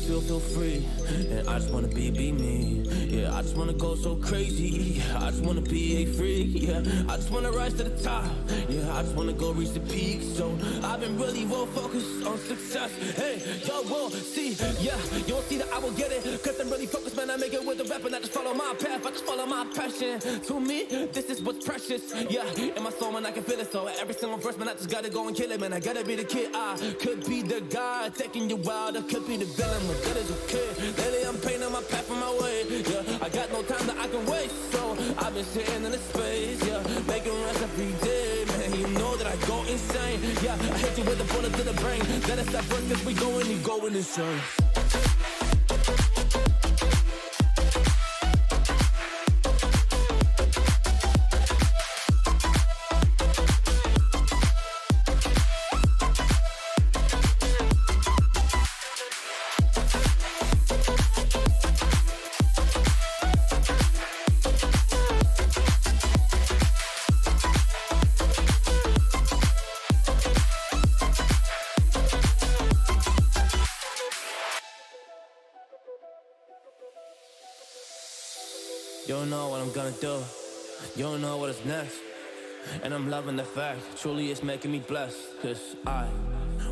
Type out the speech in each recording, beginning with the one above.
feel free. And I just wanna be me. Yeah, I just wanna go so crazy. I just wanna be a freak. Yeah, I just wanna rise to the top. Yeah, I just wanna go reach the peak. So I've been really well focused on success. Hey, y'all will see. Yeah, you won't see that I will get it. Cause I'm really focused, man. I make it with the rap and I just follow my path. I just follow my passion. To me, this is what's precious. Yeah, in my soul, man, I can feel it. So every single verse, man, I just gotta go and kill it, man. I gotta be the kid. I could be the guy taking you out. I could be the villain, but that is okay. Lately, I'm painting my path on my way. Yeah, I got no time that I can waste. So I've been sitting in the space. Yeah, making rest every day, man. You know that I go insane. Yeah, I hit you with a bullet to the brain. Let us stop first, cause we going, you going insane. You don't know what I'm gonna do. You don't know what is next. And I'm loving the fact, truly it's making me blessed. Cause I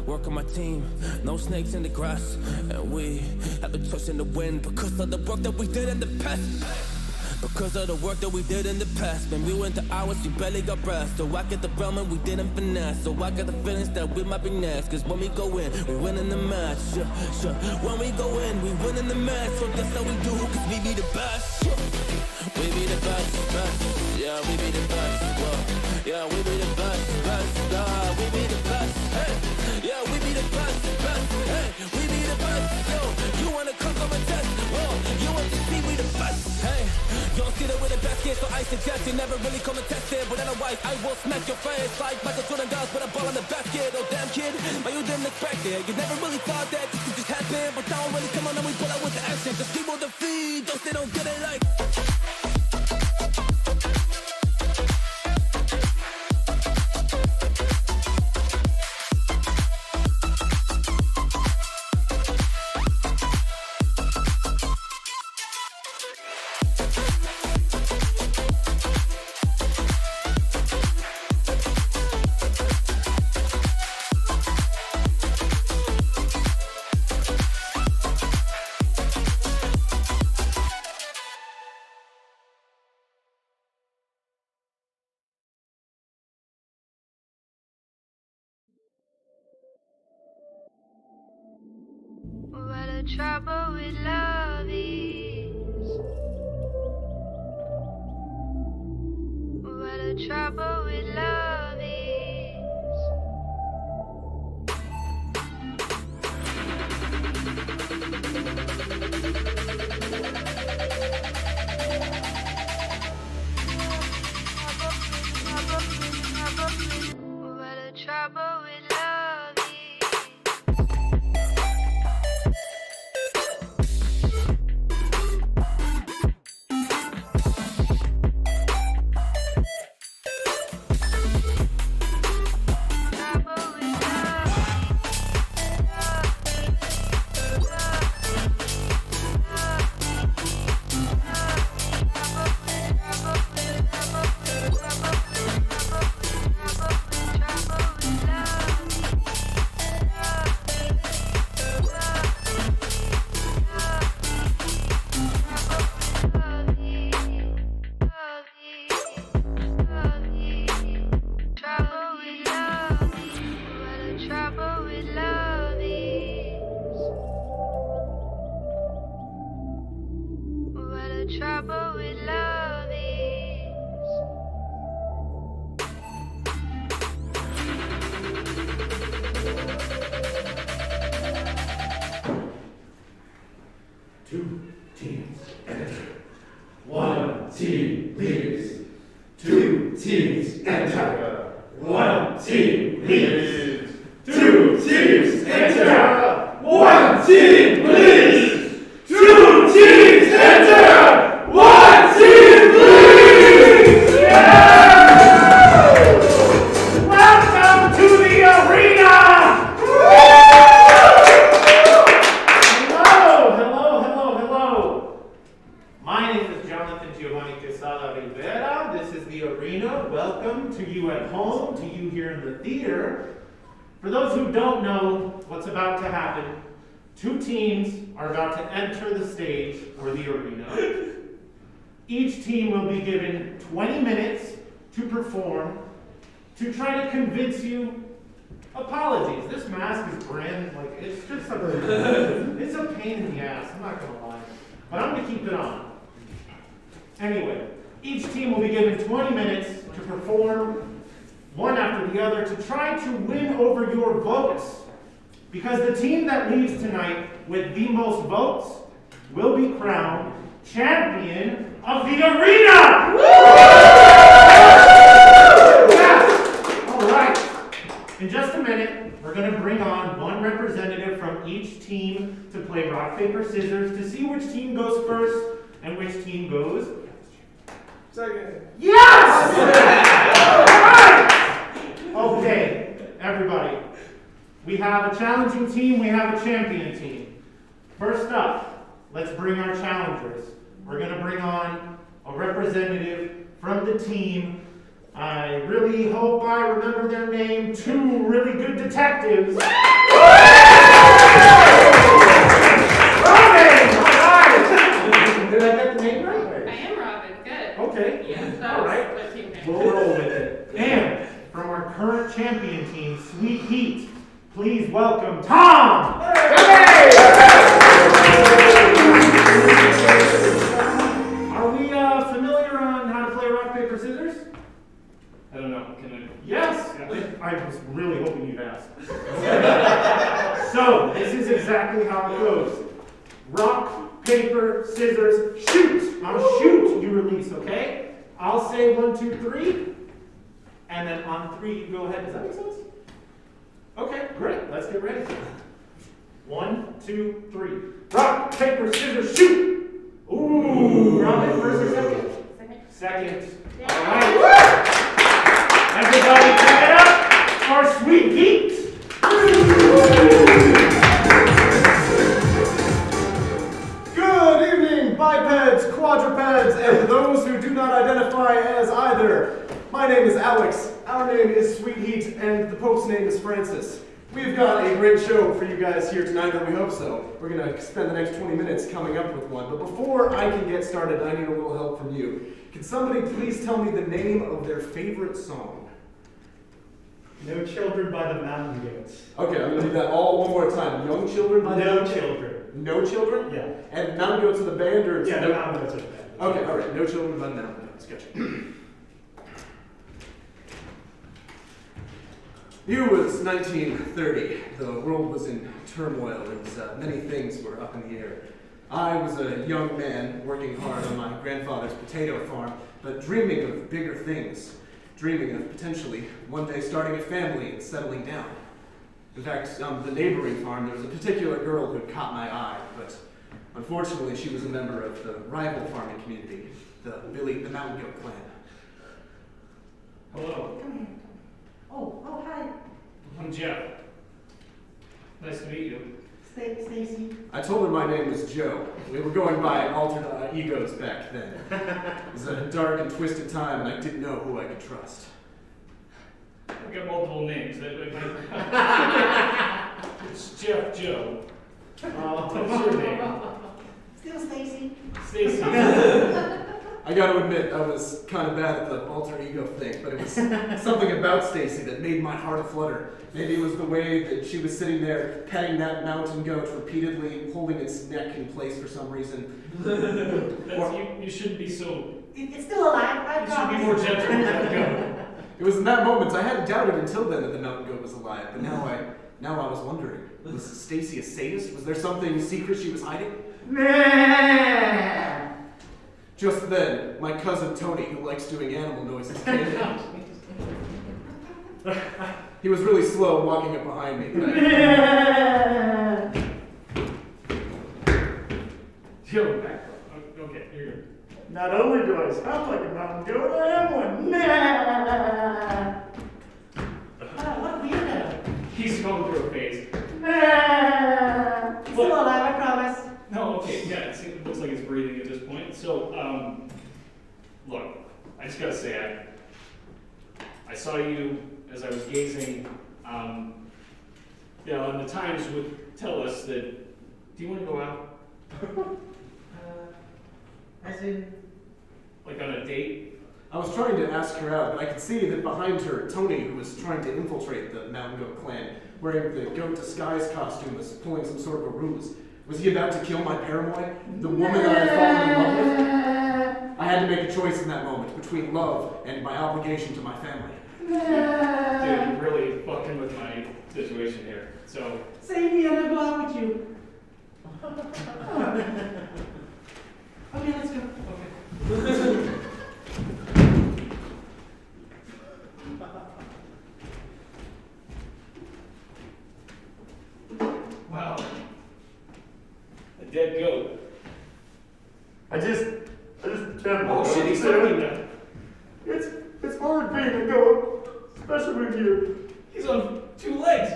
work on my team, no snakes in the grass. And we have a trust in the wind because of the work that we did in the past. Because of the work that we did in the past. When we went to hours, we barely got breath. So I get the realm and we didn't finesse. So I got the feelings that we might be next. Cause when we go in, we win in the match. Sure. When we go in, we win in the match. So that's how we do, cause we be the best. We be the best. Yeah, we be the best. Whoa. Yeah, we be the best. We be the best. Hey, yeah, we be the best. Hey, we be the best. Yo, you wanna come and test? Whoa, you want to see we the best? Hey, you don't see that we're the best kid, so I suggest you never really come and test it. But otherwise, I will smack your face like Michael Jordan does with a ball on the basket. Oh damn kid, but you didn't expect it. You never really thought that this could just happen. But now really come on and we pull out with the action. Cause people defeat those they don't get it like. What the trouble with love is. What the trouble with love is. What the trouble with love is. Trouble with love is. Two teams enter. One team leaves. Two teams enter. One team leaves. Two teams enter. One team leaves. Two teams enter. One team leaves. Yeah! Welcome to the arena. Hello. to you here in the theater. For those who don't know what's about to happen, two teams are about to enter the stage or the arena. Each team will be given 20 minutes to perform to try to convince you. Apologies, this mask is it's just it's a pain in the ass, I'm not gonna lie. But I'm gonna keep it on. Anyway, each team will be given 20 minutes to perform one after the other to try to win over your votes. Because the team that leaves tonight with the most votes will be crowned champion of the arena! Yes! All right. In just a minute, we're going to bring on one representative from each team to play rock, paper, scissors to see which team goes first and which team goes second. Yes! All right! Okay, everybody. We have a challenging team, we have a champion team. First up, let's bring our challengers. We're going to bring on a representative from the team. I really hope I remember their name. Two really good detectives. Robin! All right! Did I get the name right? I am Robin. Good. Okay. Yeah, all right. my team name. We'll roll with it. And from our current champion team, Sweet Heat, please welcome Tom! Hey! Are we familiar on how to play rock, paper, scissors? I don't know. Can I? Yes! Yeah. I was really hoping you'd ask. So, this is exactly how it goes. Rock, paper, scissors, shoot! On shoot, you release, okay? I'll say 1, 2, 3. And then on 3, you go ahead. Does that make sense? Okay, great. Let's get ready. 1, 2, 3. Rock, paper, scissors, shoot! Ooh! Robin, first or second? Second. All right. Everybody, give it up for Sweet Heat. Good evening, bipeds, quadrupeds, and those who do not identify as either. My name is Alex, our name is Sweet Heat, and the Pope's name is Francis. We've got a great show for you guys here tonight, or we hope so. We're going to spend the next 20 minutes coming up with one, but before I can get started, I need a little help from you. Can somebody please tell me the name of their favorite song? No Children by the Mountain Goats. Okay, I'm going to do that all one more time. Young Children by the No Children. No Children? Yeah. And Mountain Goats of the band, or? Yeah, the Mountain Goats are the band. Okay, all right. No Children by the Mountain Goats. Gotcha. Year was 1930. The world was in turmoil. There was many things were up in the air. I was a young man working hard on my grandfather's potato farm, but dreaming of bigger things. Dreaming of potentially one day starting a family and settling down. In fact, the neighboring farm, there was a particular girl who had caught my eye, but unfortunately she was a member of the rival farming community, the Mountain Goat clan. Hello. Come here. Oh, hi. I'm Jeff. Nice to meet you. Stacy. I told her my name was Joe. We were going by alternate egos back then. It was a dark and twisted time, and I didn't know who I could trust. I've got multiple names. It's Jeff Joe. What's your name? Still Stacy. Stacy. I got to admit, I was kind of bad at the alter ego thing, but it was something about Stacy that made my heart aflutter. Maybe it was the way that she was sitting there petting that mountain goat, repeatedly holding its neck in place for some reason. You shouldn't be so. It's still alive, I You should be more promise. gentle with that goat. It was in that moment, I hadn't doubted until then that the mountain goat was alive, but now I was wondering, was Stacy a sadist? Was there something secret she was hiding? Just then, my cousin Tony, who likes doing animal noises, came in. He was really slow walking up behind me. Yo, okay, you're good. Not only do I sound like a mountain goat, I am one. What a weirdo. He's going through a phase. Still alive, I promise. No, okay, yeah, it looks like it's breathing at this point. So, look, I just gotta say, I saw you as as I was gazing, and the Times would tell us that, do you want to go out? As in, Like on a date? I was trying to ask her out, but I could see that behind her, Tony, who was trying to infiltrate the Mountain Goat clan, wearing the goat disguise costume, was pulling some sort of a ruse. Was he about to kill my paramour? The woman that I had fallen in love with? I had to make a choice in that moment between love and my obligation to my family. Dude, you're really fucking with my situation here. So, save me and I'll go out with you. Okay, let's go. okay. Wow. A dead goat. I just can't. Oh shit, he's talking now. It's hard being a goat, especially when He's on 2 legs.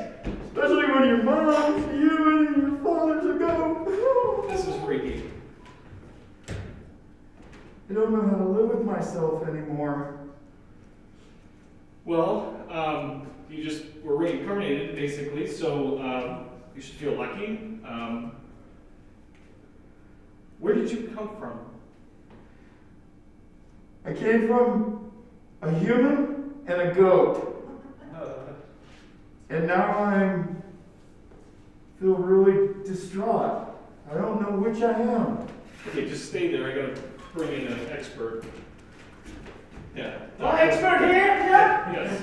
your mom's you and your father's a goat. This is freaky. I don't know how to live with myself anymore. Well, you just were reincarnated, basically, so you should feel lucky. Where did you come from? I came from a human and a goat. And now I'm feel really distraught. I don't know which I am. Okay, just stay there. I gotta bring in an expert. Yeah. Expert here? Yeah. Yes.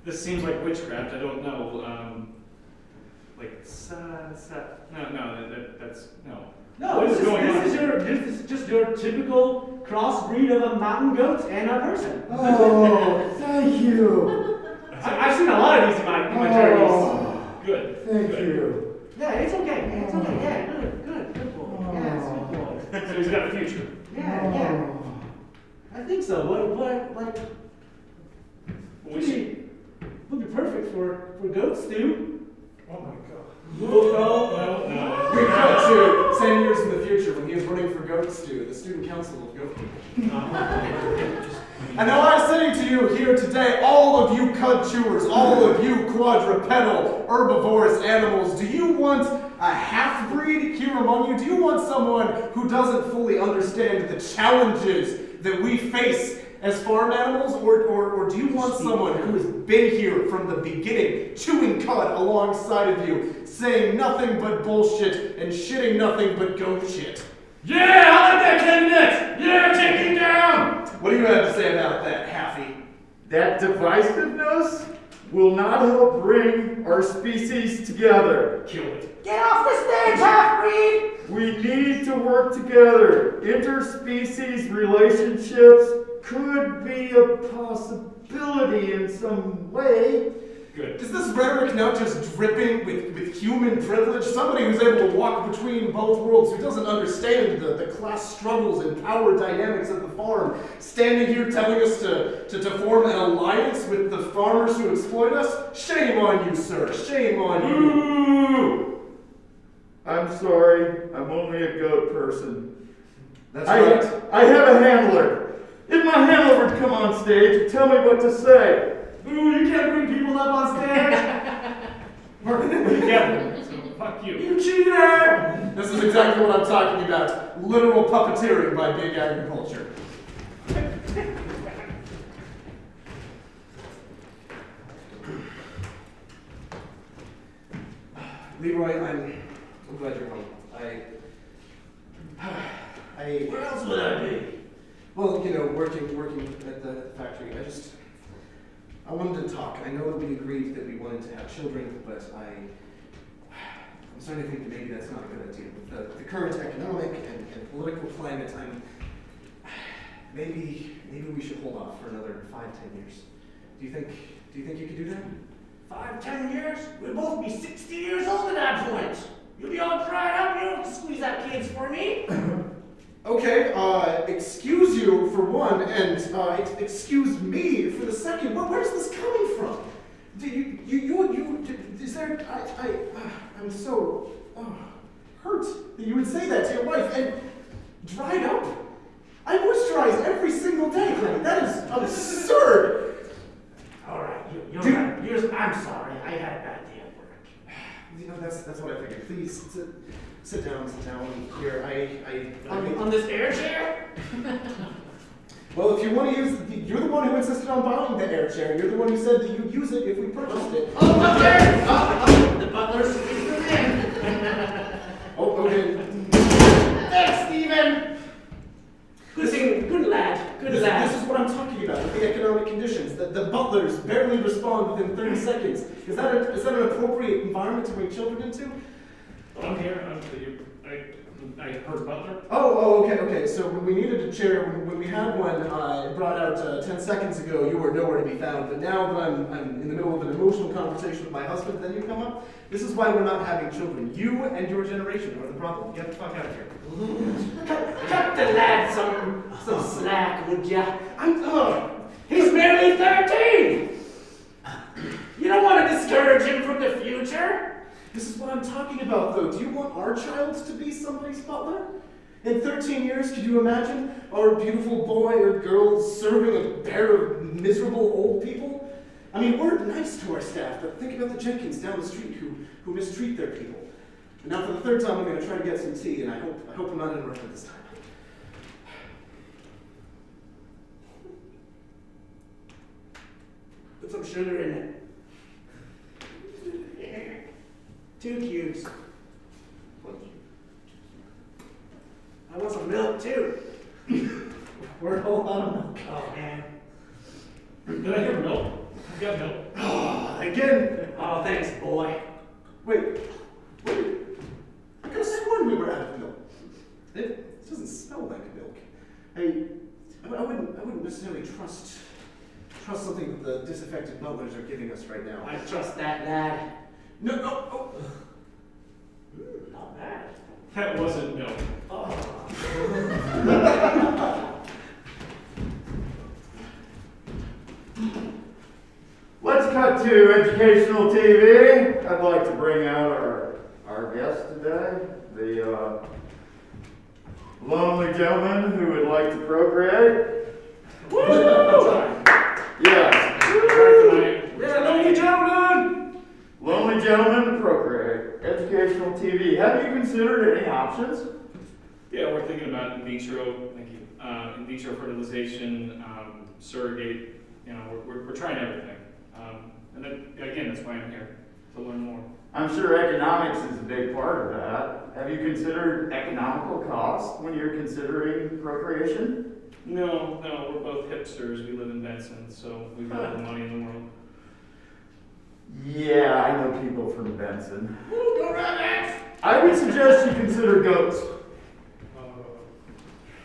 This seems like witchcraft. I don't know. That's no. No, What is going on? this is just your typical crossbreed of a mountain goat and a person. Oh, thank you. I've seen a lot of these in my journeys. Oh, Good. thank Good. you. Yeah, it's okay. It's okay. Yeah, good boy. Yeah, it's good boy. So he's got a future. Yeah. I think so. What like We should. would be perfect for goat stew. Oh my god. No. No. We cut to 10 years in the future when he is running for goat stew, the student council of goat people. And now I'm saying to you here today, all of you cud chewers, all of you quadrupedal, herbivorous animals, do you want a half-breed here among you? Do you want someone who doesn't fully understand the challenges that we face as farm animals? Or do you want someone who has been here from the beginning, chewing cud alongside of you, saying nothing but bullshit and shitting nothing but goat shit? Yeah, I like that candidate. Yeah, take him down. What do you have to say about that, Haffy? That divisiveness will not help bring our species together. Kill it. Get off the stage, half-breed! We need to work together. Interspecies relationships could be a possibility in some way. Good. Is this rhetoric now just dripping with human privilege? Somebody who's able to walk between both worlds, who doesn't understand the class struggles and power dynamics of the farm, standing here telling us to form an alliance with the farmers who exploit us? Shame on you, sir. Shame on you. Ooh. I'm sorry, I'm only a goat person. That's right. I have a handler. If my handler would come on stage and tell me what to say. Ooh, you can't bring people up on stage! We're together. So fuck you. You cheater! This is exactly what I'm talking about. Literal puppeteering by big agriculture. Leroy, I'm glad you're home. Where else would I be? Well, working at the factory, I wanted to talk. I know that we agreed that we wanted to have children, but I'm starting to think that maybe that's not a good idea. With the current economic and political climate, maybe we should hold off for another 5-10 years. Do you think you could do that? 5-10 years? We'll both be 60 years old at that point. You'll be all dried up. You don't have to squeeze out kids for me. Okay, excuse you for one, and excuse me for the second. Where's this coming from? I'm so hurt that you would say that to your wife, and dried up? I moisturize every single day, honey. That is absurd. sorry. I had a bad day at work. You know, that's what I figured. Please, sit down here. On this air chair? Well, if you want to use, you're the one who insisted on buying the air chair. You're the one who said that you'd use it if we purchased it. Oh, butler! The butler's speaking in. Oh, okay. Thanks, Stephen! Good lad. This is what I'm talking about, with the economic conditions. The butlers barely respond within 30 seconds. Is that an appropriate environment to bring children into? I'm here. I heard butler. Oh, okay. So when we needed a chair, when we had one brought out 10 seconds ago, you were nowhere to be found. But now that I'm in the middle of an emotional conversation with my husband, then you come up. This is why we're not having children. You and your generation are the problem. Get the fuck out of here. Cut the lad some slack, would ya? He's merely 13! You don't want to discourage him from the future? This is what I'm talking about, though. Do you want our child to be somebody's butler? In 13 years, could you imagine our beautiful boy or girl serving a pair of miserable old people? I mean, we're nice to our staff, but think about the Jenkins down the street who mistreat their people. And now for the third time, I'm going to try to get some tea, and I hope I'm not interrupted this time. Put some sugar in it. 2 cubes. I want some milk too. We're a whole lot of milk. Oh man. Did I hear milk? I've got milk. Again? Oh, thanks, boy. Wait. I could have sworn we were out of milk. It doesn't smell like milk. I wouldn't necessarily trust something that the disaffected butlers are giving us right now. I trust that lad. No. Not bad. That wasn't milk. Let's cut to educational TV. I'd like to bring out our guest today, the lonely gentleman who would like to procreate. Yes. Yeah, lonely gentleman! Lonely gentleman to procreate. Educational TV. Have you considered any options? Yeah, we're thinking about in vitro. Thank you. In vitro fertilization, surrogate. You know, we're trying everything. And then again, that's why I'm here to learn more. I'm sure economics is a big part of that. Have you considered economical costs when you're considering procreation? No, we're both hipsters. We live in Benson, so we've got all the money in the world. Yeah, I know people from Benson. Go rabbits! I would suggest you consider goats.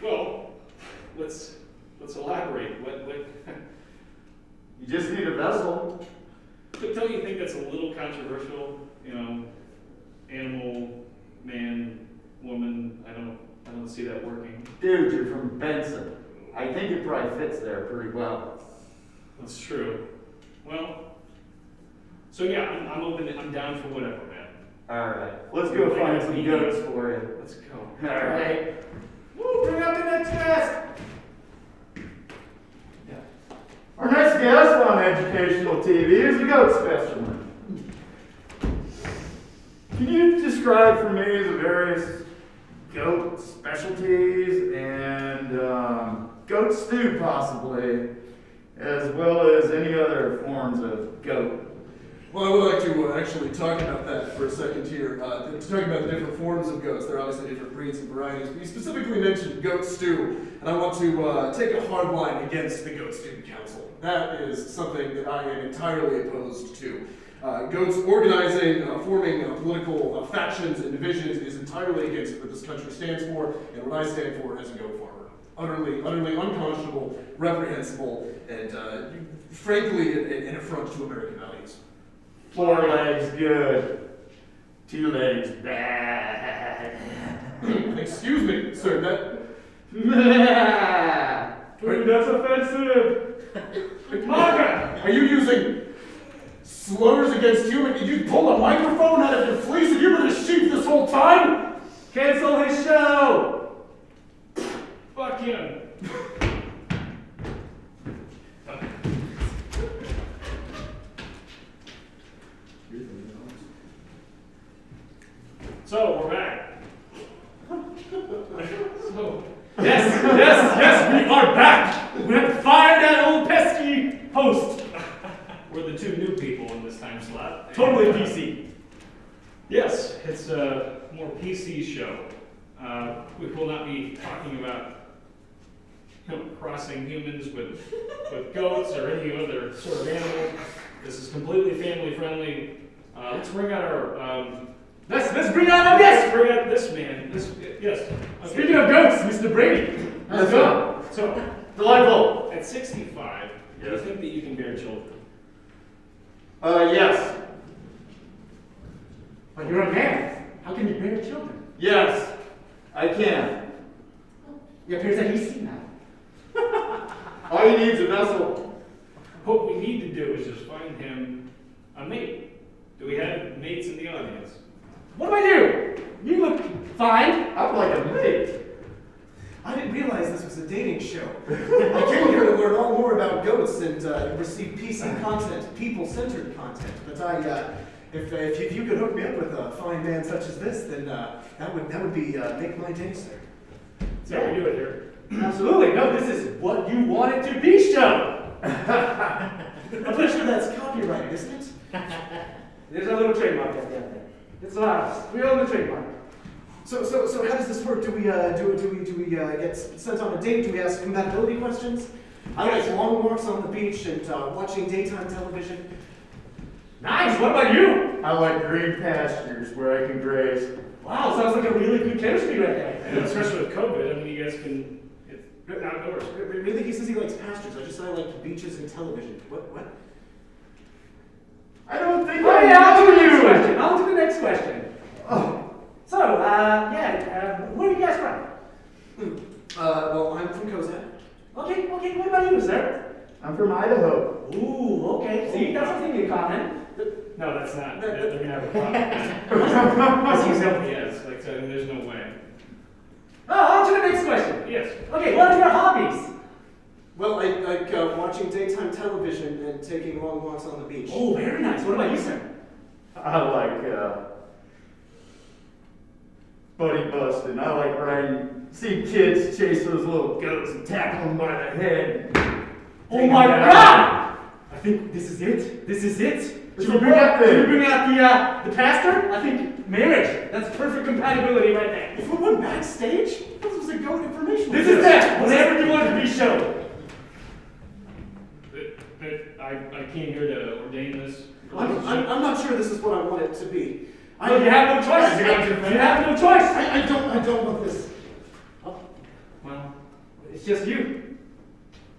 Well, let's elaborate. What? You just need a vessel. But don't you think that's a little controversial? You know, animal, man, woman. I don't see that working. Dude, you're from Benson. I think it probably fits there pretty well. That's true. Well, so yeah, I'm open. I'm down for whatever, man. All right, let's go find some goats for you. Let's go. All right. Woo, bring up the next guest! Our next guest on educational TV is a goat specimen. Can you describe for me the various goat specialties and goat stew possibly, as well as any other forms of goat? Well, I would like to actually talk about that for a second here. To talk about the different forms of goats. There are obviously different breeds and varieties, but you specifically mentioned goat stew, and I want to take a hard line against the Goat Stew Council. That is something that I am entirely opposed to. Goats organizing, forming political factions and divisions is entirely against what this country stands for, and what I stand for as a goat farmer. Utterly unconscionable, reprehensible, and frankly an affront to American values. 4 legs good, 2 legs bad. Excuse me, sir, Dude, that's offensive. Are you using slurs against human? Did you pull a microphone out of your fleece and you've been a sheep this whole time? Cancel his show! Fuck him. So, we're back. So, Yes, we are back. We have to fire that old pesky host. we're the two new people in this time slot. Totally PC. Yes, it's a more PC show. We will not be talking about crossing humans with goats or any other sort of animal. This is completely family friendly. Let's bring out our. Let's bring out our guest. Let's bring out this man. Yes. Okay. Speaking of goats, Mr. Brady. Let's go. So, Delightful. at 65, do you think that you can bear children? Yes. But you're a man. How can you bear children? Yes, I can. It appears that he's seen that. All he needs is a vessel. What we need to do is just find him a mate. Do we have mates in the audience? What about you? You look fine. I'm like a mate. I didn't realize this was a dating show. I came here to learn all more about goats and receive PC content, people-centered content. But if you could hook me up with a fine man such as this, then that would be make my day, sir. That's how we do it here. Absolutely. No, this is what you want it to be show. I'm pretty sure that's copyrighted, isn't it? There's a little trademark at the end there. It's ours. We own the trademark. So how does this work? Do we get sent on a date? Do we ask compatibility questions? I like long walks on the beach and watching daytime television. Nice. What about you? I like green pastures where I can graze. Wow, sounds like a really good chemistry right there. And especially with COVID, I mean, you guys can get outdoors. Really, he says he likes pastures. I just said I like beaches and television. What? I don't think Oh I yeah, I'll do the next know you. question. I'll do the next question. Oh, So, where are you guys from? Well, I'm from Kozak. Okay, what about you, sir? I'm from Idaho. Ooh, okay. See, that's something in common. No, that's not. They're going to have a problem. Because he's LPS. Like, so there's no way. Oh, on to the next question. Yes. Okay, what are your hobbies? Well, I like watching daytime television and taking long walks on the beach. Oh, very nice. What about you, sir? I like buddy busting. I like riding, see kids chase those little goats and tackle them by the head. Oh my God! I think this is it. This is it. Should we bring out the pastor? I think marriage. That's perfect compatibility right there. If we went backstage, this was a goat information. This is it. Whatever you want to be shown. I came here to ordain this. I'm not sure this is what I want it to be. No, you have no choice. You have no choice. I don't want this. Well, it's just you.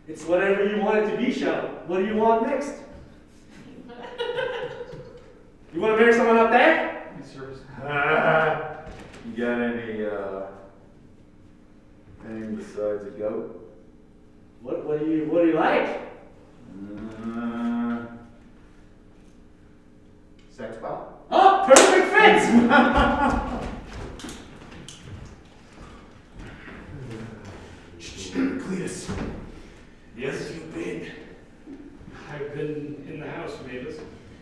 It's whatever you want it to be, show. What do you want next? You want to marry someone up there? You got anything besides a goat? What do you like? Sex bot? Oh, perfect fit! Cletus, where Yes. have you been? I've been in the house, Mavis.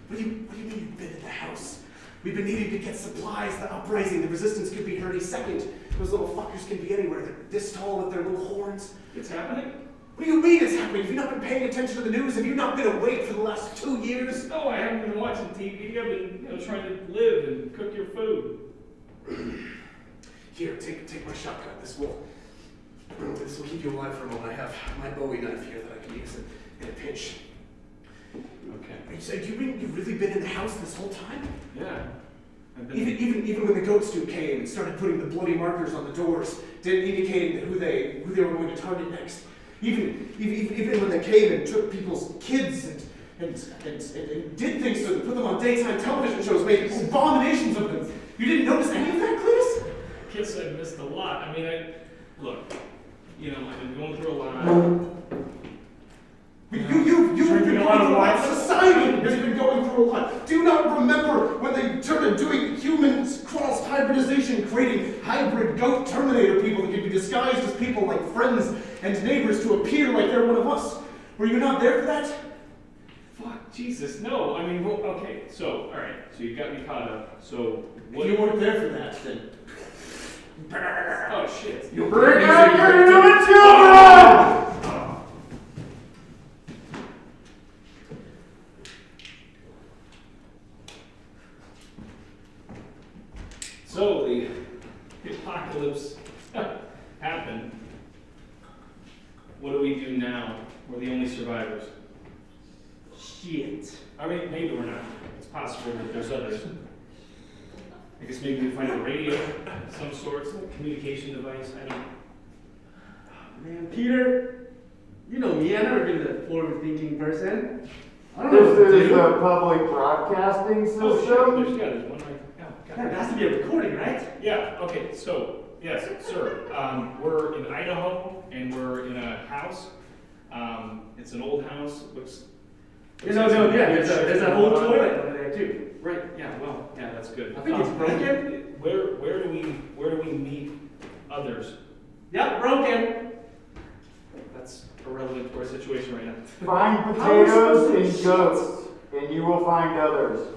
What do you mean you've been in the house? We've been needing to get supplies. The uprising, the resistance could be heard any second. Those little fuckers can be anywhere. They're this tall with their little horns. It's happening? What do you mean it's happening? Have you not been paying attention to the news? Have you not been awake for the last 2 years? No, I haven't been watching TV. I've been, trying to live and cook your food. Here, take my shotgun. This will keep you alive for a moment. I have my Bowie knife here that I can use in a pinch. Okay. So, do you mean you've really been in the house this whole time? Yeah. I've been. Even when the goat stew came and started putting the bloody markers on the doors, indicating that who they were going to target next. Even when they came and took people's kids and did things to them, put them on daytime television shows, made abominations of them. You didn't notice any of that, Cletus? Guess I missed a lot. I mean, look, I've been going through a lot. You've been going through a lot. Society has been going through a lot. Do you not remember when they started doing humans cross hybridization, creating hybrid goat Terminator people that could be disguised as people like friends and neighbors to appear like they're one of us? Were you not there for that? Fuck, Jesus, no. I mean, well, okay. So, all right. So you got me caught up. So what? If you weren't there for that, then. Oh shit. You bring out your human children! So the apocalypse happened. What do we do now? We're the only survivors. Shit. I mean, maybe we're not. It's possible that there's others. I guess maybe we find a radio, of some sort, a communication device. I don't. Man, Peter, you know me, I've never been a forward-thinking person. I don't know This what to is do. the public broadcasting Oh, system. sure. There's one right. Oh, Yeah, God. it has to be a recording, right? Yeah. Okay. So yes, sir. We're in Idaho, and we're in a house. It's an old house. Looks. Yeah, there's a whole toilet over there too. Right. Yeah. Well. Yeah. That's good. I think it's broken. Where do we meet others? Yep, broken. That's irrelevant to our situation right now. Find potatoes and goats, and you will find others.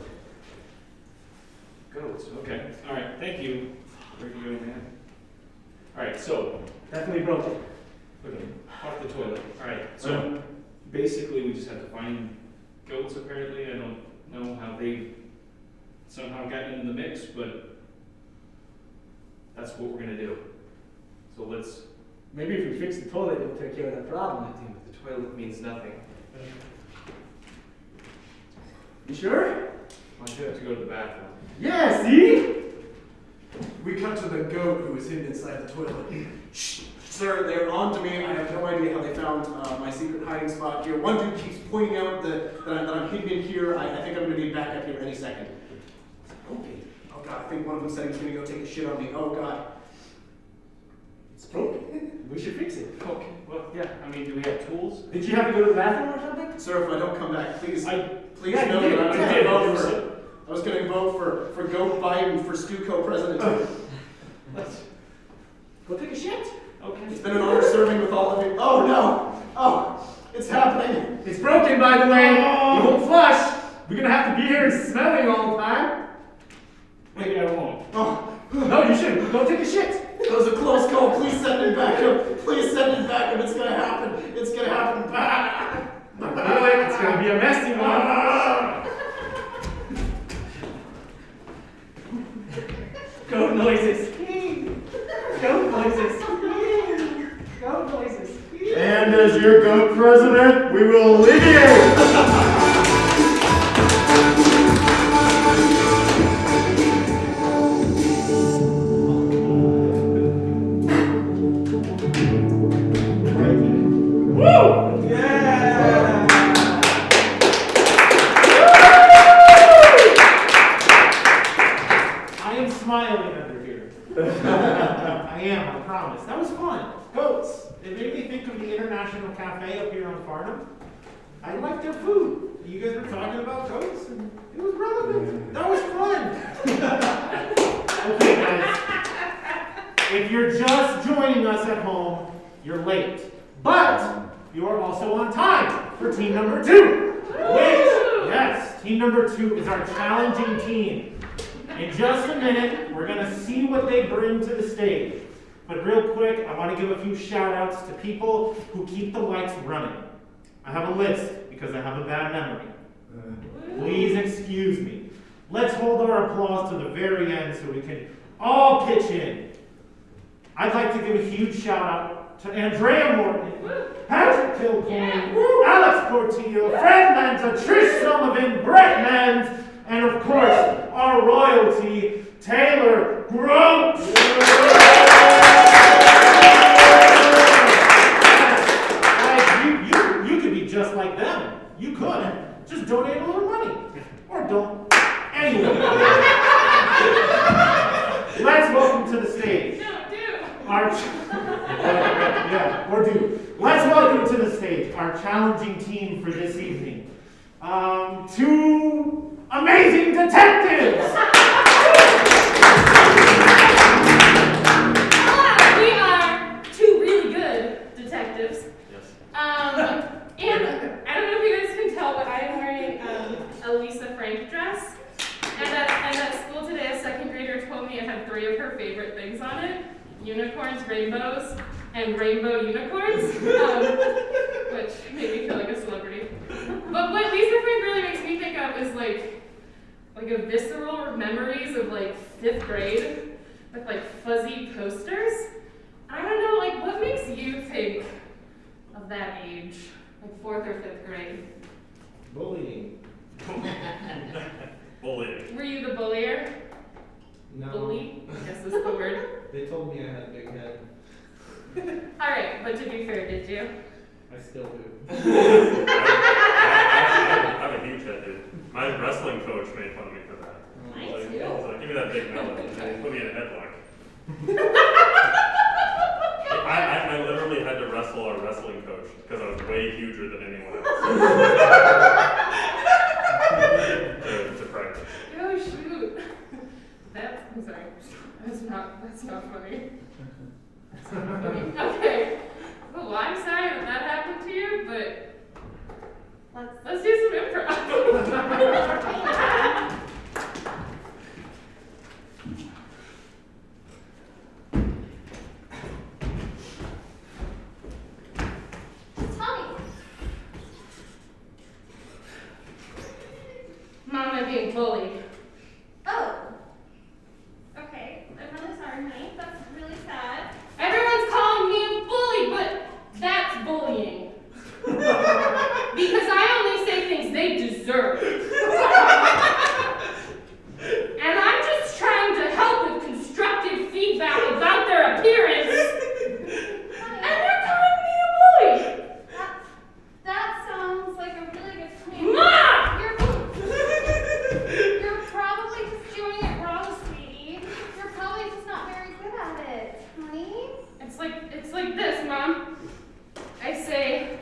Goats. Okay. All right. Thank you. Where are you going, man? All right. So, Definitely broken. okay. Off the toilet. All right. So, basically, we just have to find goats. Apparently, I don't know how they've somehow gotten into the mix, but that's what we're gonna do. So let's. Maybe if we fix the toilet, it'll take care of that problem. The toilet means nothing. You sure? Why don't you have to go to the bathroom? Yeah, see? We cut to the goat who was hidden inside the toilet. Shh, sir, they're on to me. I have no idea how they found my secret hiding spot here. One dude keeps pointing out that I'm hidden in here. I think I'm going to be back up here any second. Okay. Oh God, I think one of them said he was going to go take a shit on me. Oh God. It's broken. We should fix it. Okay. Well, yeah. I mean, do we have tools? Did you have to go to the bathroom or something? Sir, if I don't come back, please, please Yeah, know you did. that I did. I was going to vote for Goat Biden for Stu co-president. Let's. Go take a shit. Okay. It's been an honor serving with all of you. Oh no! Oh, it's happening. It's broken, by the way. You won't flush. We're gonna have to be here and smelling all the time. Maybe I won't. Oh, No, you shouldn't. Go take a shit. it was a close call. Please send him back up. Please send him back up. It's gonna happen. It's gonna happen. Really? It's gonna be a messy one. Goat noises. Goat noises. Goat noises. And as your goat president, we will alleviate. Woo! Yeah! I am smiling under here. I am, I promise. That was fun. Goats. It made me think of the International Cafe up here on Farnham. I like their food. You guys were talking about goats, and it was relevant. That was fun. Okay, guys. If you're just joining us at home, you're late. But you are also on time for team number 2. Yes, team number 2 is our challenging team. In just a minute, we're going to see what they bring to the stage. But real quick, I want to give a few shout outs to people who keep the lights running. I have a list because I have a bad memory. Please excuse me. Let's hold our applause to the very end so we can all pitch in. I'd like to give a huge shout out to Andrea Morton, Patrick Kilcoyne, Alex Portillo, Fred Lanza, Trish Sullivan, Brett Mans, and of course, our royalty, Taylor Grote. Guys, you could be just like them. You could. Just donate a little money. Or don't. Anyway. Let's welcome to the stage. Let's welcome to the stage our challenging team for this evening. 2 amazing detectives! We are 2 really good detectives. Yes. And I don't know if you guys can tell, but I am wearing prank dress. And at school today, a second grader told me it had 3 of her favorite things on it: unicorns, rainbows, and rainbow unicorns, which made me feel like a celebrity. But what Lisa Frank really makes me think of is like a visceral memories of like 5th grade with like fuzzy posters. I don't know, like what makes you think of that age, like 4th or 5th grade? Bullying. Bullying. Were you the bullier? No. Bully, I guess is the word. They told me I had a big head. All right, but to be fair, did you? I still do. I have a huge head, dude. My wrestling coach made fun of me for that. Mine He's too. like, give me that big melon. And he put me in a headlock. I literally had to wrestle our wrestling coach because I was way huger than anyone else. to practice. Oh shoot. I'm sorry. That's not funny. Okay. Well, I'm sorry that happened to you, but let's do some improv. Tommy. Mom, I'm being bullied. Oh. Okay. I'm really sorry, honey. That's really sad. Everyone's calling me a bully, but that's bullying. Because I only say things they deserve. And I'm just trying to help with constructive feedback about their appearance. And they're calling me a bully. That sounds like a really good plan. Mom! You're probably just doing it wrong, sweetie. You're probably just not very good at it, honey. It's like this, Mom. I say,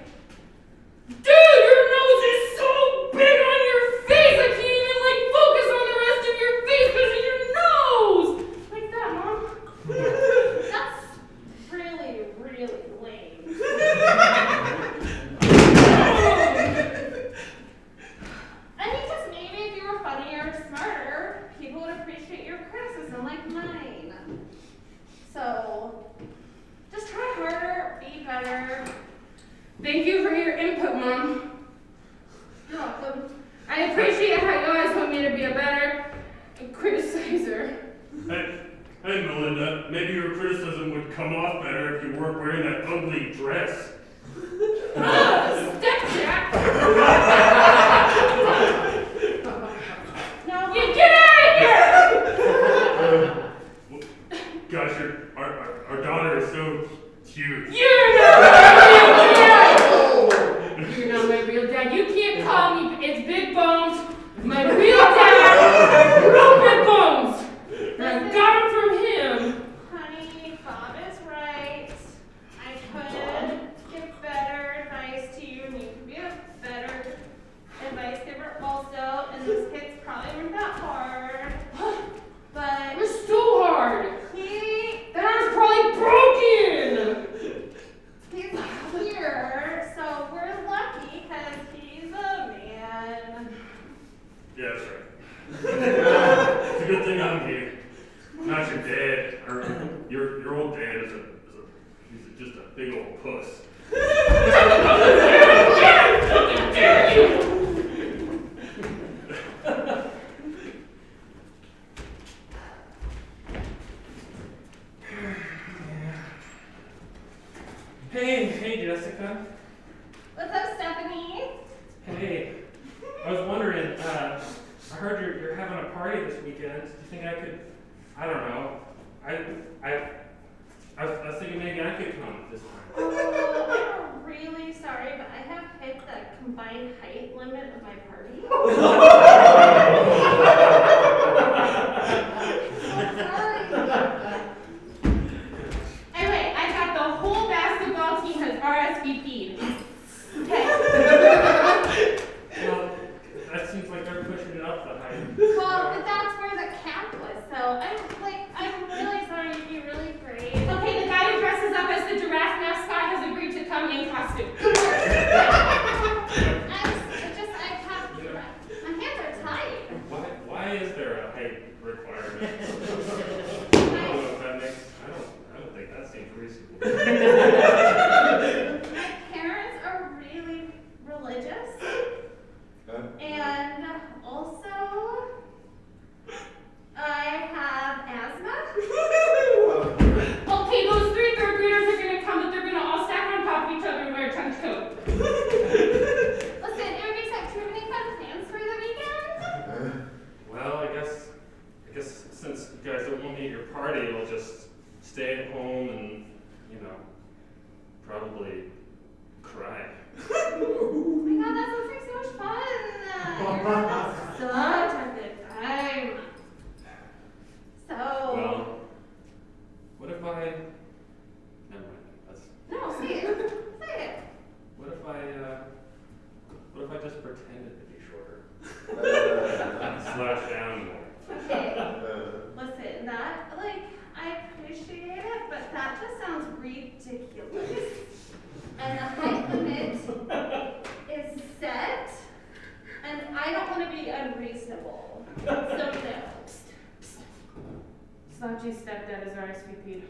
dude, your nose is so big on your face, I can't even like focus on the rest of your face because of your nose. Like that, Mom. That's really, really lame. I think just maybe if you were funnier or smarter, people would appreciate your criticism like mine. So, just try harder, be better. Thank you for your input, Mom. You're welcome. I appreciate how you always want me to be a better criticizer. Hey, Melinda, maybe your criticism would come off better if you weren't wearing that ugly dress. Stepjack! No, You get out of here! Gosh, our daughter is so cute. You're not my real dad! You're not my real dad. You can't call me, it's Big Bones. My real dad, real Big Bones. And I got him from him. honey, Bob is right. I could give better advice to you, and you could be a better advice giver also, and those kids probably weren't that hard. But It was so hard. that arm's probably broken. he's here, so we're lucky because he's a man. Yeah, that's right. It's a good thing I'm here. Not your dad, or your old dad he's just a big old puss. How dare you? Hey, Jessica. What's up, Stephanie? Hey, I was wondering, I heard you're having a party this weekend. Do you think I could, I don't know, I was thinking maybe I could come this time. Oh, I'm really sorry, but I have hit the combined height limit of my party. Sorry. Anyway, I got the whole basketball team has RSVP'd. Okay. Well, that seems like they're pushing it up the height. Well, but that's where the camp was, so I'm really sorry. You'd be really great. Okay, the guy who dresses up as the giraffe mascot has agreed to come in costume. My hands are tied. Such a good time. So. Well, what if I? Never mind. That's. No, say it. Say it. What if I just pretended to be shorter? Slash down more. Okay. Listen, that, like, I appreciate it, but that just sounds ridiculous. And the height limit is set, and I don't want to be unreasonable. So no. Slouchy's stepdad is RSVP.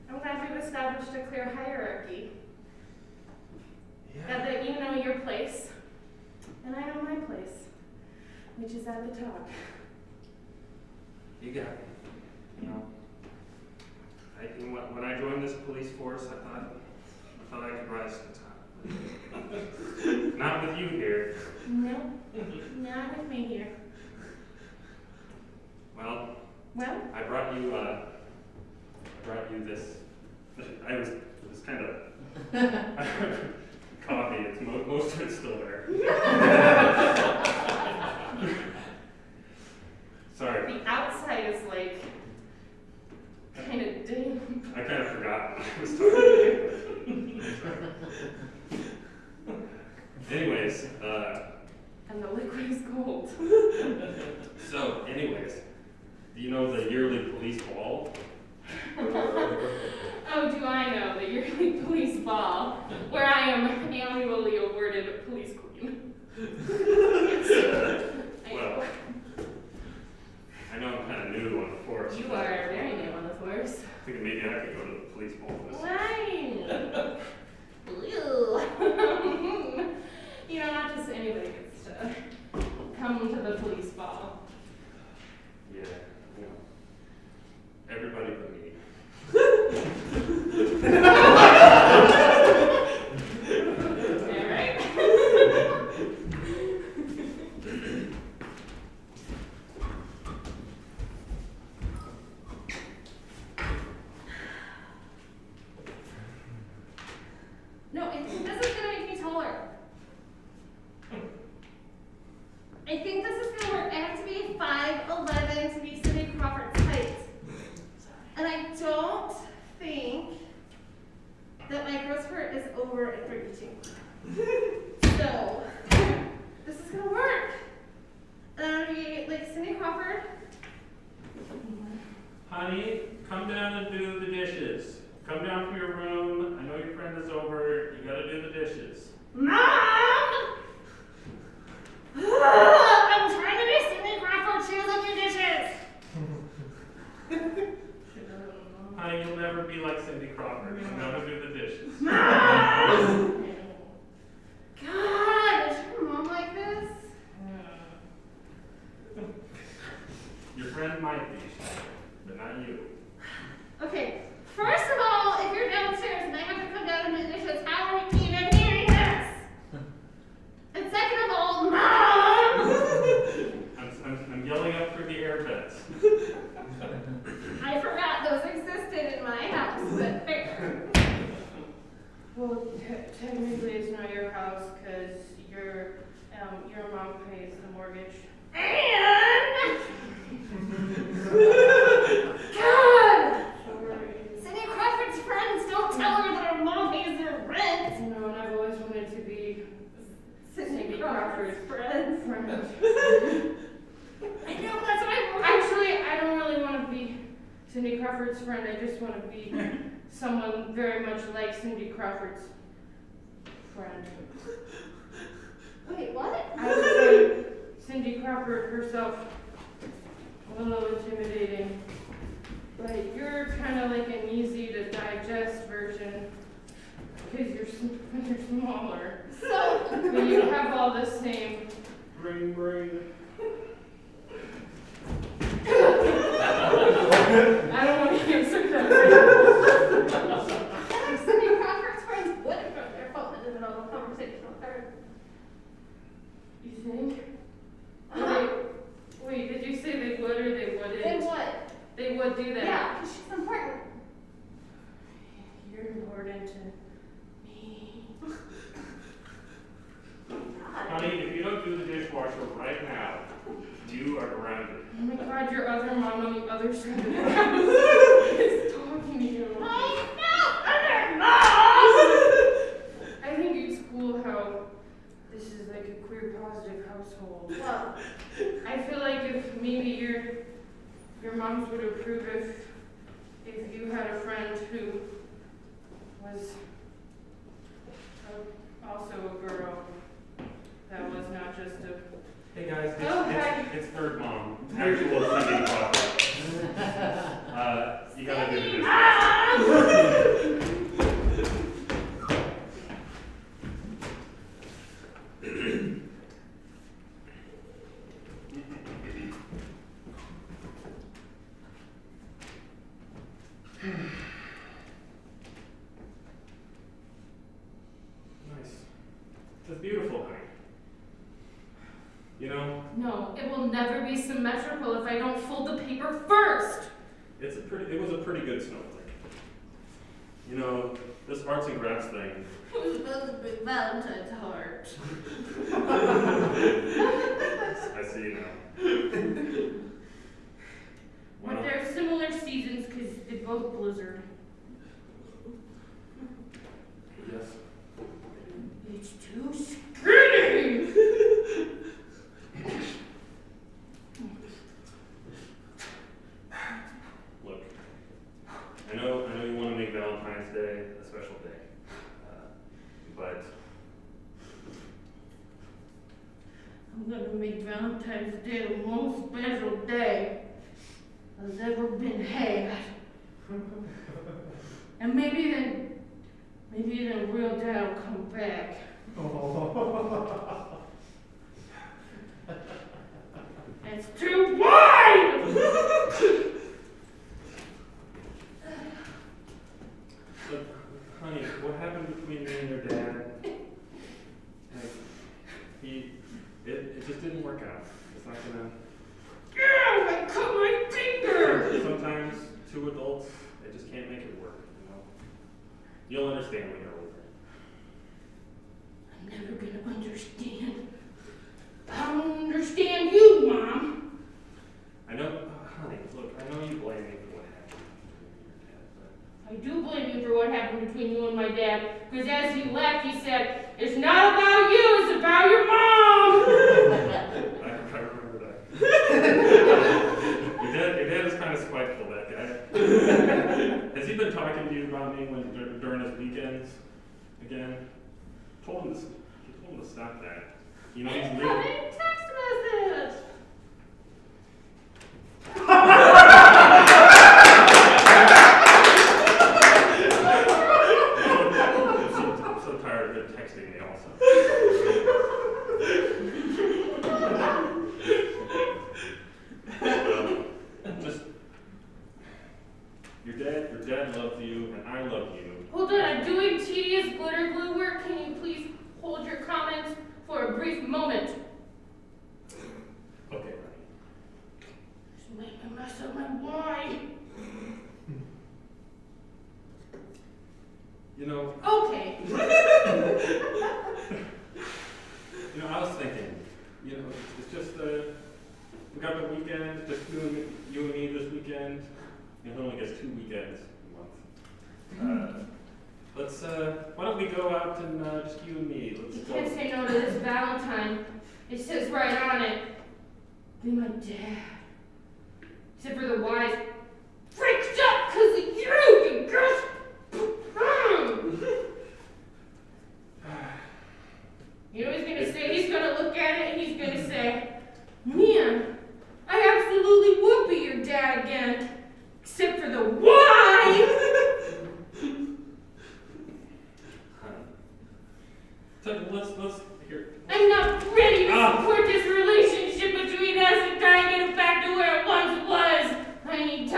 I'm glad we've established a clear hierarchy. Now that you know your place, and I know my place, which is at the top. You got me. You know, when I joined this police force, I thought I could rise to the top. Not with you here. No, not with me here. Well, Well, I brought you this. It was kind of coffee. It's most of it's still there. Sorry. the outside is like kind of dim. I kind of forgot when I was talking to you. Anyways, And the liquid is gold. anyways, do you know the yearly police ball? Oh, do I know the yearly police ball, where I am annually awarded police queen. Well, I know I'm kind of new on the force. You are very new on the force. I think maybe I could go to the police ball this. Right. Ew. You know, not just anybody gets to come to the police ball. Yeah, you know, everybody but me. All right. No, I think this is gonna make me taller. I think this is gonna work. I have to be 5'11" to be Cindy Crawford's height. And I don't think that my growth spurt is over at 32. So, this is gonna work. And I'm gonna be like Cindy Crawford. Honey, come down and do the dishes. Come down from your room. I know your friend is over. You gotta do the dishes. Mom! I'm trying to be Cindy Crawford. She doesn't do dishes. Honey, you'll never be like Cindy Crawford. You gotta do the dishes. Mom! God, is your mom like this? Your friend might be, but not you. Okay, first of all, if you're downstairs and I have to come down and do dishes, how are we even hearing this? And second of all, Mom! I'm yelling up through the air vents. I forgot those existed in my house, but fair. Well, technically it's not your house because your mom pays the mortgage. And God! Cindy Crawford's friends don't tell her that her mom pays their rent. No, and I've always wanted to be Cindy Crawford's friends. friend. I know, that's what I want. Actually, I don't really want to be Cindy Crawford's friend. I just want to be someone very much like Cindy Crawford's friend. Wait, what? I would find Cindy Crawford herself a little intimidating, but you're kind of like an easy to digest version because you're smaller. So, But you have all the same. Brain. I don't want to answer that. I think Cindy Crawford's friends would have put their phone in the middle of a conversation with her. You think? you are grounded. Oh my god, your other mom on the other side of the house is talking to you. Oh no, other mom! I think it's cool how this is like a queer positive household. Well, I feel like if maybe your moms would approve if you had a friend who was also a girl that was not just a. Hey guys, Okay. it's third mom. Actual singing process. You gotta do this. Nice. That's beautiful, honey. You know, No, it will never be symmetrical if I don't fold the paper first. it was a pretty good snowflake. You know, this arts and crafts thing. it was supposed to be Valentine's heart. I see now. But Well, they're similar seasons because they both blizzard. yes. It's too skinny. Look, I know you want to make Valentine's Day a special day, but I'm gonna make Valentine's Day the most special day that's ever been had. And maybe then real dad will come back. It's too wide! Look, honey, what happened between me and your dad? Like, it just didn't work out. It's not gonna. Ow, I cut my finger! Sometimes two adults, they just can't make it work. You know. You'll understand when you're older. I'm never gonna understand. I don't understand you, Mom. I know, honey. Look, I know you blame me for what happened between you and your dad, I do blame you for what happened between you and my dad, because as he left, he said, "It's not about you, it's about your mom." I remember that. Your dad is kind of spiteful, that guy. Has he been talking to you about me during his weekends again? Told him to stop that. You know, he's really. Text message. I'm so tired of him texting me also. Just your dad loves you and I love you. Hold on, I'm doing tedious glitter glue work. Can you please hold your comments for a brief moment? Okay, honey. Just make a mess of my wine. You know, Okay. I was thinking, it's just we got the weekend, just you and me this weekend. He only gets 2 weekends a month. Why don't we go out and just you and me? You can't say no to this Valentine. It says right on it, be my dad. Except for the wise freaked up because of you girls. You know what he's gonna say? He's gonna look at it and he's gonna say, "Man, I absolutely would be your dad again, except for the why." So let's here. I'm not ready to support this relationship between us and trying to get it back to where it once was. I need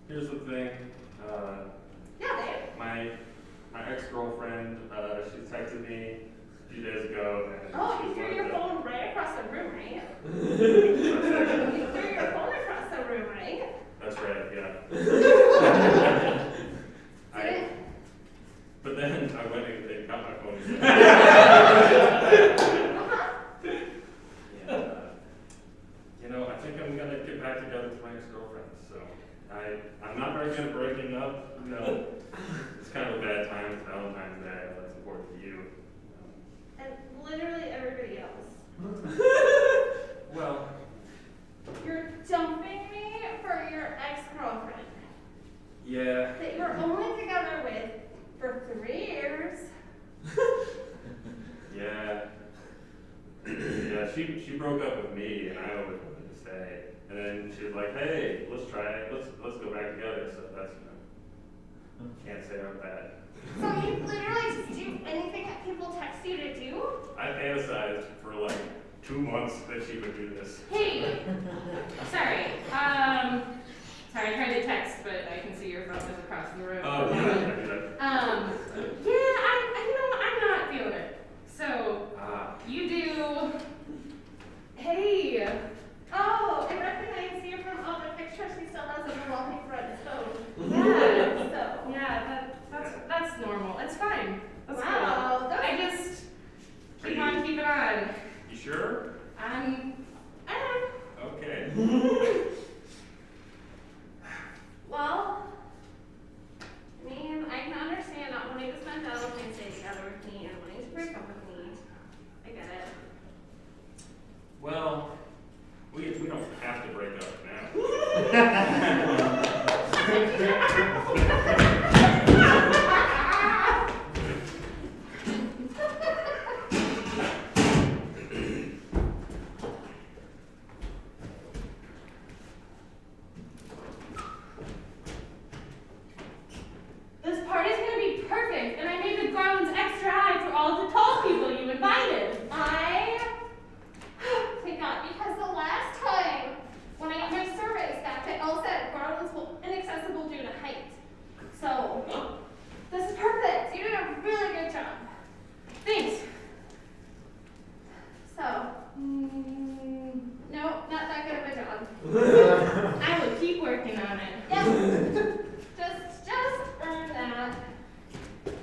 here's the thing. Yeah, babe. My ex-girlfriend, she texted me a few days ago. And Oh, she you threw wanted your to- phone right across the room, right? You threw your phone across the room, right? That's right, yeah. But then I went and they got my phone. And, I think I'm gonna get back together with my ex-girlfriend. So I'm not very good at breaking up. It's kind of a bad time. It's Valentine's Day. That's important to you. And literally everybody else. Well, You're dumping me for your ex-girlfriend yeah. that you were only together with for 3 years. Yeah. Yeah, she broke up with me and I always wanted to stay. And then she was like, hey, let's try it. Let's go back together. So that's, can't say I'm bad. So you literally just do anything that people text you to do? I fantasized for like 2 months that she would do this. Hey, sorry. Sorry, I tried to text, but I can see your phone is across the room. Oh, yeah, I do that. Yeah, I'm not feeling it. So, you do. Hey. Oh, I recognize you from all the pictures he still has of the wallpaper on his phone. Yeah, that's normal. It's fine. That's Wow, cool. that's- I just keep on keeping on. You sure? Okay. Well, I mean, I can understand not wanting to spend Valentine's Day together with me and wanting to break up with me. I get it. Well, we don't have to break up now. This party's gonna be perfect, and I made the garlands extra high for all the tall people you invited. Thank God, because the last time when I did my surveys back, they all said garlands were inaccessible due to height. So, this is perfect. You did a really good job. Thanks. So, no, not that good of a job. I will keep working on it. Yep. Just earn that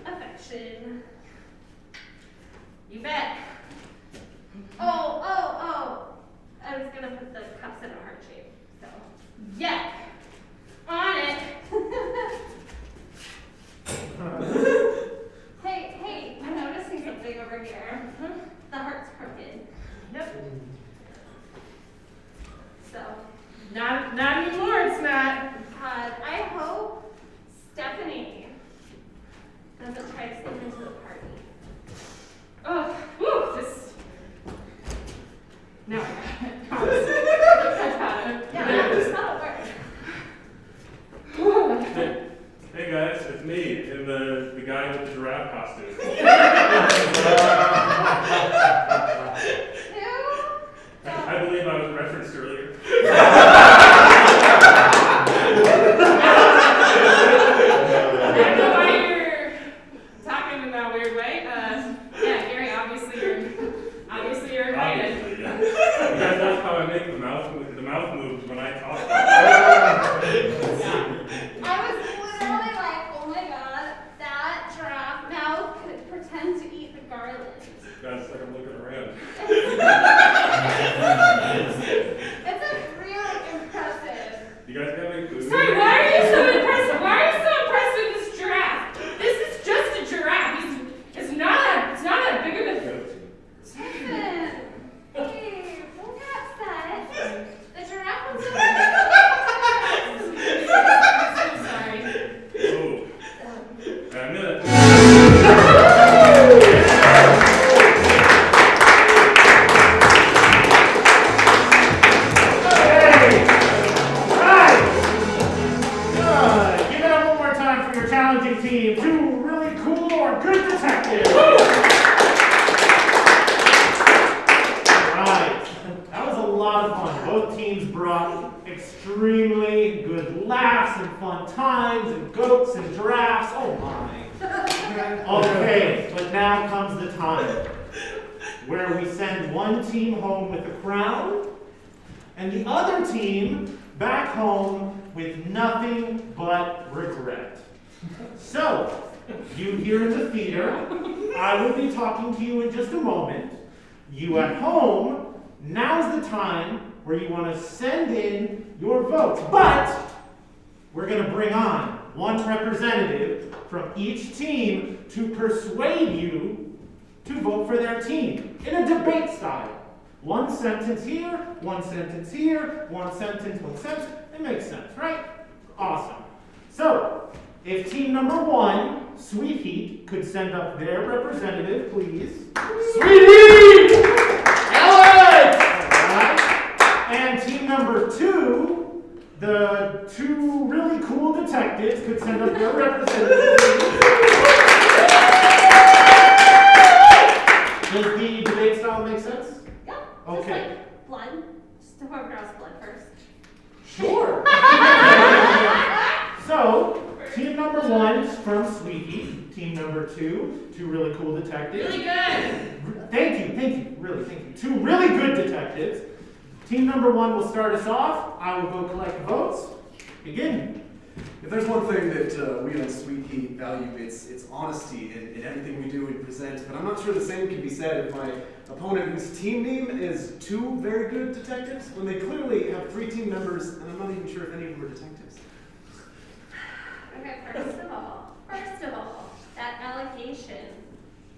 affection. You bet. Oh. I was gonna put the cups in a heart shape, so. Yeah. On it. Hey, I'm noticing something over here. The heart's crooked. Yep. So, Not anymore, it's not. God, I hope Stephanie doesn't try to sneak into the party. Oh, whew, this. Now I got it. Promise. I got it. Yeah, that'll work. Whew. Hey guys, it's me and the guy with the giraffe costume. Who? I believe I was referenced earlier. I don't know why you're talking in that weird way. Yeah, Gary, obviously you're invited. Obviously, yeah. Because that's how I make the mouth moves when I talk. I was literally like, oh my God, that giraffe mouth could pretend to eat the garland. Guys, it's like I'm looking around. It's like really impressive. You guys got any food? Sorry, why are you so impressed? Why are you so impressed with this giraffe? This is just a giraffe. It's not that big of a. Listen, hey, don't get upset. The giraffe was so I'm so sorry. Oh. I'm gonna. Give it up one more time for your challenging team. 2 really cool or good detectives. Right. That was a lot of fun. Both teams brought extremely good laughs and and fun times and goats and giraffes. Oh my. Okay, but now comes the time where we send one team home with a crown and the other team back home with nothing but regret. So, you here in the theater, I will be talking to you in just a moment. You at home, now's the time where you want to send in your votes. But we're going to bring on one representative from each team to persuade you to vote for their team in a debate style. One sentence here, one sentence here, one sentence, one sentence. It makes sense, right? Awesome. So, if team number 1, Sweet Heat, could send up their representative, please. Sweet Heat! Alex! Alright. And team number 2, the 2 really cool detectives, could send up their representative, please. Does the debate style make sense? Yep. Okay. Just like blood. Just whoever draws blood first. Sure. So, team number 1 is from Sweetie. Team number 2, 2 really cool detectives. Really good. Thank you, really, thank you. 2 really good detectives. Team number 1 will start us off. I will go collect the votes. Begin. If there's one thing that we on Sweet Heat value, it's honesty in everything we do and present. But I'm not sure the same can be said if my opponent, whose team name is 2 very good detectives, when they clearly have 3 team members, and I'm not even sure if any of them are detectives. Okay, first of all, that allegation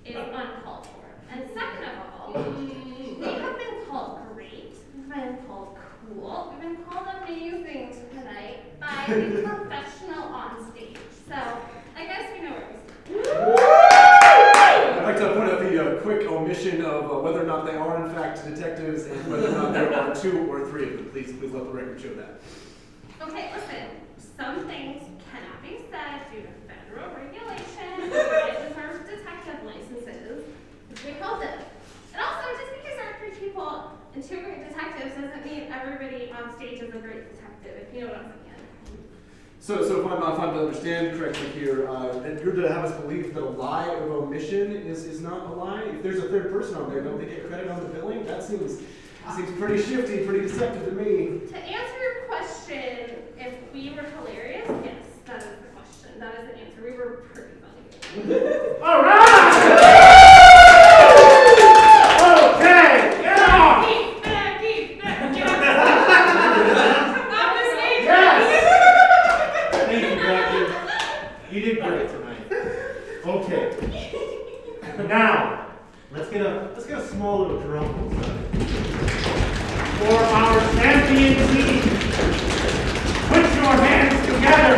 is uncalled for. And second of all, they have been called great, they've been called cool, we've been called amazing tonight by the professional on stage. So, I guess we know where we stand. I'd like to point out the quick omission of whether or not they are in fact detectives and whether or not there are 2 or 3 of them. Please let the record show that. Okay, listen, some things cannot be said due to federal regulation, deserves detective licenses, which we held them. And also, just because there are 3 people and 2 great detectives doesn't mean everybody on stage is a great detective, if you know what I'm saying. So if I'm to understand correctly here, that you're to have us believe that a lie of omission is not a lie? If there's a third person on there, don't they get credit on the billing? That seems pretty shifty, pretty deceptive to me. To answer your question, if we were hilarious, yes, that is the question. That is the answer. We were pretty funny. All right! Okay, get off! Keith, get off the stage. Yes! Thank you, Becky. You did great tonight. Okay. Now, let's get a small little drum roll for our champion team. Put your hands together